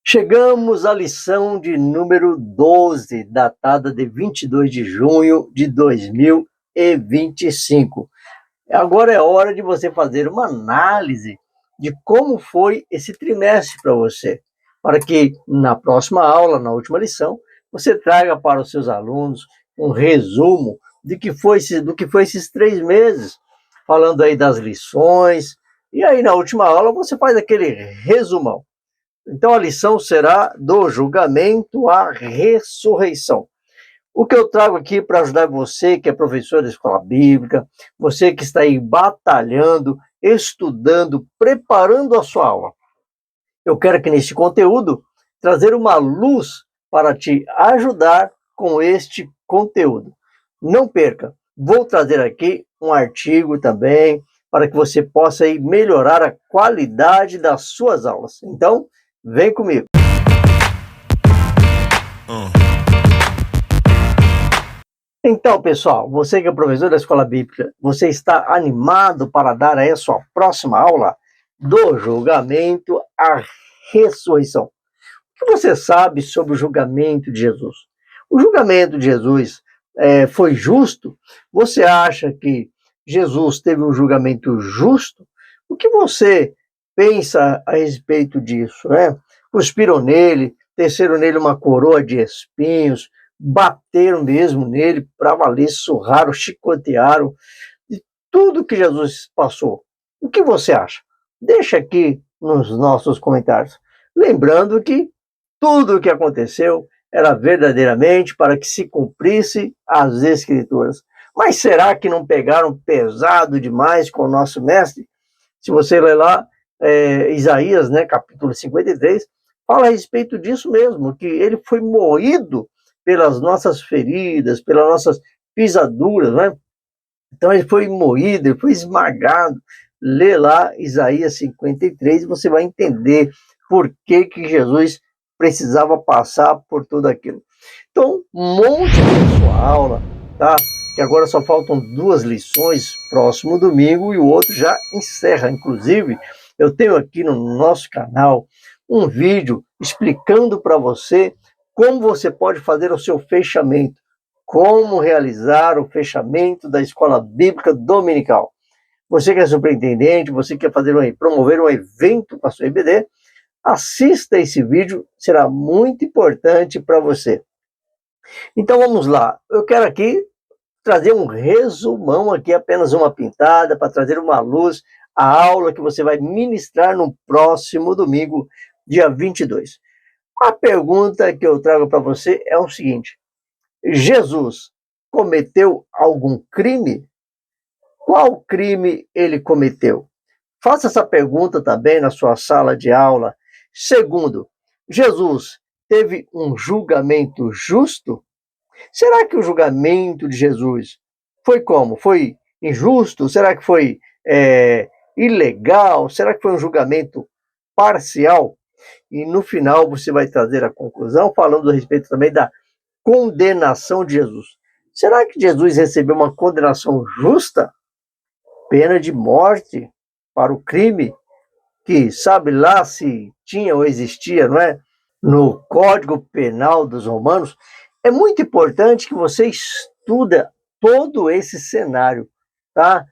Chegamos à lição de número 12, datada de 22 de junho de 2025. Agora é hora de você fazer uma análise de como foi esse trimestre para você, para que na próxima aula, na última lição, você traga para os seus alunos um resumo do que foi esses 3 meses, falando aí das lições, e aí na última aula você faz aquele resumão. Então a lição será do julgamento à ressurreição. O que eu trago aqui para ajudar você que é professor da escola bíblica, você que está aí batalhando, estudando, preparando a sua aula. Eu quero aqui neste conteúdo trazer uma luz para te ajudar com este conteúdo. Não perca, vou trazer aqui um artigo também para que você possa aí melhorar a qualidade das suas aulas. Então, vem comigo. Então, pessoal, você que é professor da escola bíblica, você está animado para dar aí a sua próxima aula do julgamento à ressurreição. O que você sabe sobre o julgamento de Jesus? O julgamento de Jesus foi justo? Você acha que Jesus teve um julgamento justo? O que você pensa a respeito disso, né? Cuspiram nele, teceram nele uma coroa de espinhos, bateram mesmo nele para valer, surraram, chicotearam, e tudo que Jesus passou. O que você acha? Deixa aqui nos nossos comentários. Lembrando que tudo o que aconteceu era verdadeiramente para que se cumprisse as Escrituras. Mas será que não pegaram pesado demais com o nosso mestre? Se você ler lá, Isaías, né, capítulo 53, fala a respeito disso mesmo, que ele foi moído pelas nossas feridas, pelas nossas pisaduras, né? Então ele foi moído, ele foi esmagado. Lê lá Isaías 53 e você vai entender por que Jesus precisava passar por tudo aquilo. Então, monte a sua aula, tá? Que agora só faltam 2 lições, próximo domingo, e o outro já encerra. Inclusive, eu tenho aqui no nosso canal um vídeo explicando para você como você pode fazer o seu fechamento, como realizar o fechamento da escola bíblica dominical. Você que é superintendente, você quer promover um evento para a sua EBD, assista esse vídeo, será muito importante para você. Então vamos lá, eu quero aqui trazer um resumão aqui, apenas uma pintada, para trazer uma luz à aula que você vai ministrar no próximo domingo, dia 22. A pergunta que eu trago para você é o seguinte: Jesus cometeu algum crime? Qual crime ele cometeu? Faça essa pergunta também na sua sala de aula. Segundo, Jesus teve um julgamento justo? Será que o julgamento de Jesus foi como? Foi injusto? Será que foi ilegal? Será que foi um julgamento parcial? E no final você vai trazer a conclusão falando a respeito também da condenação de Jesus. Será que Jesus recebeu uma condenação justa? Pena de morte para o crime que sabe lá se tinha ou existia, não é? No Código Penal dos Romanos. É muito importante que você estude todo esse cenário, tá?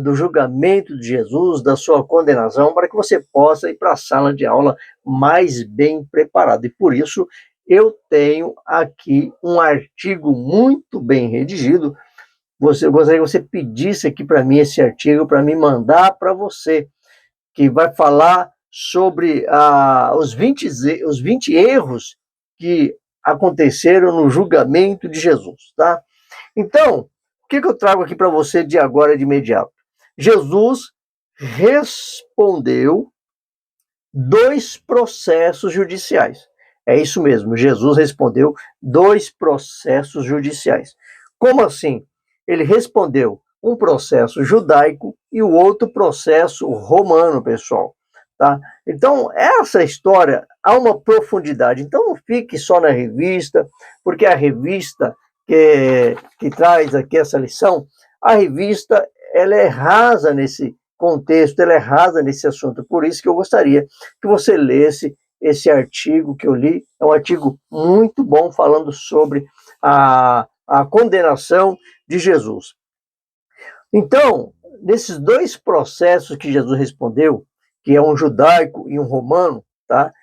Do julgamento de Jesus, da sua condenação, para que você possa ir para a sala de aula mais bem preparado. E por isso eu tenho aqui um artigo muito bem redigido. Eu gostaria que você pedisse aqui para mim esse artigo, para me mandar para você, que vai falar sobre os 20 erros que aconteceram no julgamento de Jesus, tá? Então, o que eu trago aqui para você de agora, de imediato? Jesus respondeu 2 processos judiciais. É isso mesmo, Jesus respondeu 2 processos judiciais. Como assim? Ele respondeu um processo judaico e o outro processo romano, pessoal. Tá? Então, essa história há uma profundidade. Então, não fique só na revista, porque a revista que traz aqui essa lição, a revista ela é rasa nesse contexto, ela é rasa nesse assunto. Por isso que eu gostaria que você lesse esse artigo que eu li, é um artigo muito bom falando sobre a condenação de Jesus. Então, nesses dois processos que Jesus respondeu, que é um judaico e um romano, tá?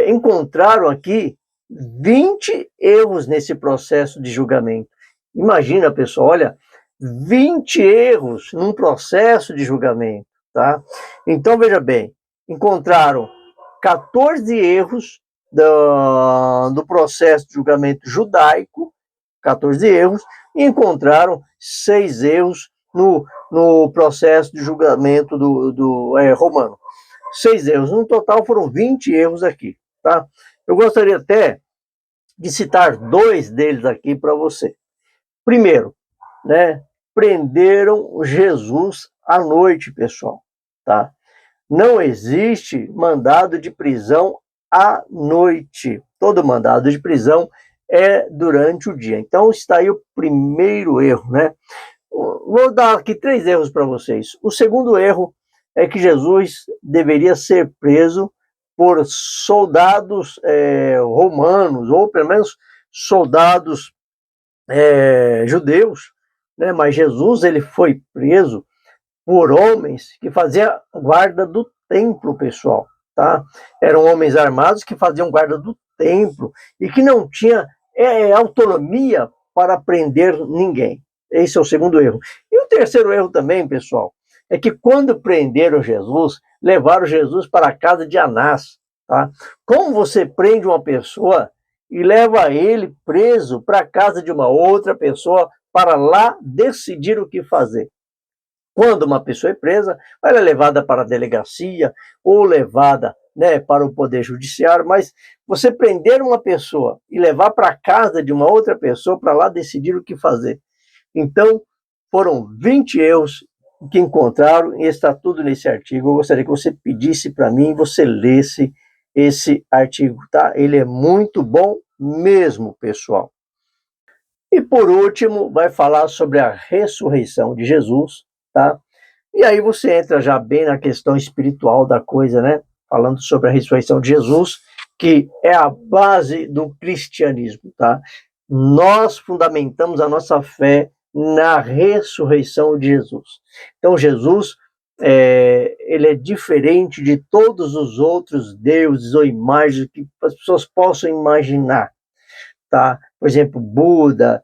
Encontraram aqui 20 erros nesse processo de julgamento. Imagina, pessoal, olha, 20 erros num processo de julgamento, tá? Então, veja bem, encontraram 14 erros do processo de julgamento judaico, 14 erros, e encontraram 6 erros no processo de julgamento do romano. 6 erros. No total foram 20 erros aqui, tá? Eu gostaria até de citar 2 deles aqui para você. Primeiro, né, prenderam Jesus à noite, pessoal, tá? Não existe mandado de prisão à noite. Todo mandado de prisão é durante o dia. Então está aí o primeiro erro, né? Vou dar aqui 3 erros para vocês. O segundo erro é que Jesus deveria ser preso por soldados romanos, ou pelo menos soldados judeus, né? Mas Jesus ele foi preso por homens que faziam guarda do templo, pessoal, tá? Eram homens armados que faziam guarda do templo e que não tinha autonomia para prender ninguém. Esse é o segundo erro. E o terceiro erro também, pessoal, é que quando prenderam Jesus, levaram Jesus para a casa de Anás, tá? Como você prende uma pessoa e leva ele preso para a casa de uma outra pessoa para lá decidir o que fazer? Quando uma pessoa é presa, ela é levada para a delegacia ou levada, né, para o poder judiciário, mas você prender uma pessoa e levar para a casa de uma outra pessoa para lá decidir o que fazer. Então, foram 20 erros que encontraram e está tudo nesse artigo. Eu gostaria que você pedisse para mim e você lesse esse artigo, tá? Ele é muito bom mesmo, pessoal. E por último, vai falar sobre a ressurreição de Jesus, tá? E aí você entra já bem na questão espiritual da coisa, né? Falando sobre a ressurreição de Jesus, que é a base do cristianismo, tá? Nós fundamentamos a nossa fé na ressurreição de Jesus. Então, Jesus, ele é diferente de todos os outros deuses ou imagens que as pessoas possam imaginar, tá? Por exemplo, Buda,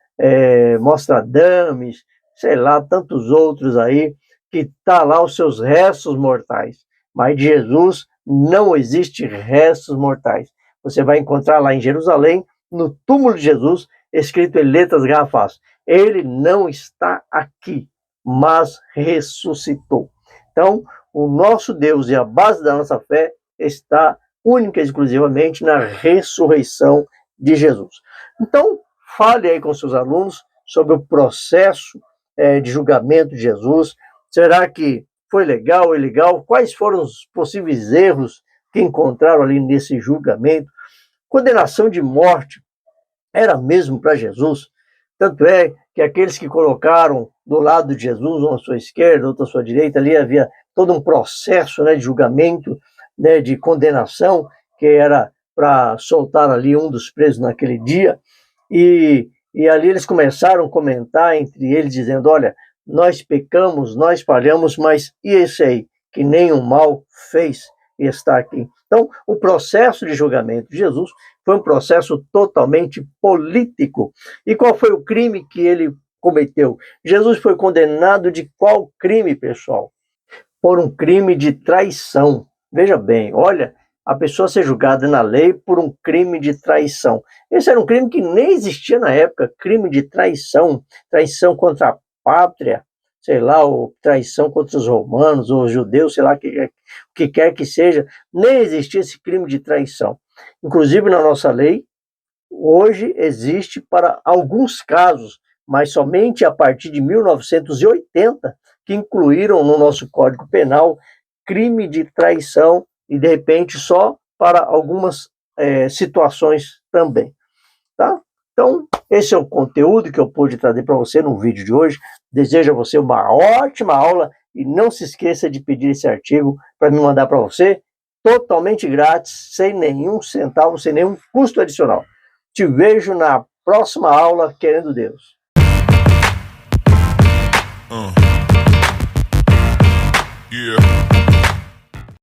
Nostradamus, sei lá, tantos outros aí, que tá lá os seus restos mortais. Mas de Jesus não existe restos mortais. Você vai encontrar lá em Jerusalém, no túmulo de Jesus, escrito em letras garrafais: ele não está aqui, mas ressuscitou. Então, o nosso Deus e a base da nossa fé está única e exclusivamente na ressurreição de Jesus. Então, fale aí com seus alunos sobre o processo de julgamento de Jesus. Será que foi legal ou ilegal? Quais foram os possíveis erros que encontraram ali nesse julgamento? Condenação de morte era mesmo para Jesus? Tanto é que aqueles que colocaram do lado de Jesus, um à sua esquerda, outro à sua direita, ali havia todo um processo, né, de julgamento, né, de condenação, que era para soltar ali um dos presos naquele dia. E ali eles começaram a comentar entre eles, dizendo: olha, nós pecamos, nós falhamos, mas e esse aí, que nenhum mal fez e está aqui? Então, o processo de julgamento de Jesus foi um processo totalmente político. E qual foi o crime que ele cometeu? Jesus foi condenado de qual crime, pessoal? Por um crime de traição. Veja bem, olha, a pessoa ser julgada na lei por um crime de traição. Esse era um crime que nem existia na época, crime de traição, traição contra a pátria, sei lá, ou traição contra os romanos, ou os judeus, sei lá, o que quer que seja, nem existia esse crime de traição. Inclusive na nossa lei, hoje existe para alguns casos, mas somente a partir de 1980, que incluíram no nosso Código Penal crime de traição e, de repente, só para algumas situações também, tá? Então, esse é o conteúdo que eu pude trazer para você no vídeo de hoje. Desejo a você uma ótima aula e não se esqueça de pedir esse artigo para me mandar para você totalmente grátis, sem nenhum centavo, sem nenhum custo adicional. Te vejo na próxima aula, querendo Deus.